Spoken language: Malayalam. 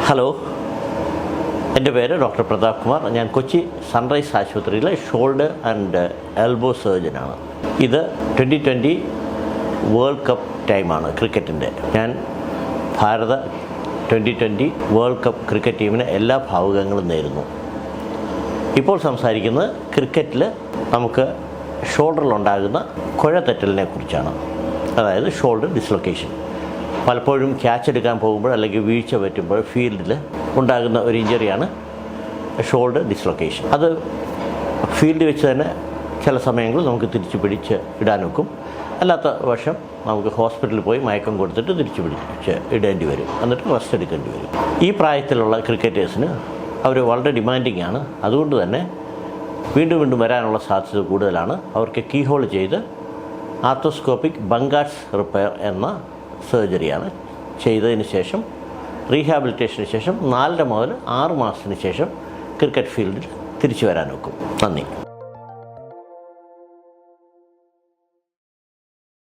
ഹലോ, എൻ്റെ പേര് ഡോക്ടർ പ്രതാപ് കുമാർ. ഞാൻ കൊച്ചി സൺറൈസ് ആശുപത്രിയിലെ ഷോൾഡർ ആൻഡ് എൽബോ സർജനാണ്. ഇത് 2020 വേൾഡ് കപ്പ് ടൈമാണ് ക്രിക്കറ്റിൻ്റെ. ഞാൻ ഭാരത 2020 വേൾഡ് കപ്പ് ക്രിക്കറ്റ് ടീമിന് എല്ലാ ഭാവുകങ്ങളും നേരുന്നു. ഇപ്പോൾ സംസാരിക്കുന്നത് ക്രിക്കറ്റിൽ നമുക്ക് ഷോൾഡറിലുണ്ടാകുന്ന കുഴതെറ്റലിനെ കുറിച്ചാണ്. അതായത് ഷോൾഡർ ഡിസ്ലൊക്കേഷൻ. പലപ്പോഴും ക്യാച്ച് എടുക്കാൻ പോകുമ്പോൾ അല്ലെങ്കിൽ വീഴ്ച പറ്റുമ്പോൾ ഫീൽഡിൽ ഉണ്ടാകുന്ന ഒരു ഇഞ്ചറിയാണ് ഷോൾഡർ ഡിസ്ലൊക്കേഷൻ. അത് ഫീൽഡിൽ വെച്ച് തന്നെ ചില സമയങ്ങളിൽ നമുക്ക് തിരിച്ച് പിടിച്ച് ഇടാൻ വെക്കും. അല്ലാത്ത പക്ഷം നമുക്ക് ഹോസ്പിറ്റലിൽ പോയി മയക്കം കൊടുത്തിട്ട് തിരിച്ച് പിടിച്ച് ഇടേണ്ടി വരും, എന്നിട്ട് റെസ്റ്റ് എടുക്കേണ്ടി വരും. ഈ പ്രായത്തിലുള്ള ക്രിക്കറ്റേഴ്സിന് അവർ വളരെ ഡിമാൻഡിങ് ആണ്. അതുകൊണ്ട് തന്നെ വീണ്ടും വരാനുള്ള സാധ്യത കൂടുതലാണ്. അവർക്ക് കീ ഹോൾ ചെയ്ത് ആർത്തോസ്കോപ്പിക് ബങ്കാർഡ്സ് റിപ്പയർ എന്ന സർജറിയാണ് ചെയ്തതിന് ശേഷം റീഹാബിലിറ്റേഷന് ശേഷം 4 മുതൽ 6 മാസത്തിന് ശേഷം ക്രിക്കറ്റ് ഫീൽഡിൽ തിരിച്ചു വരാൻ നോക്കും. നന്ദി.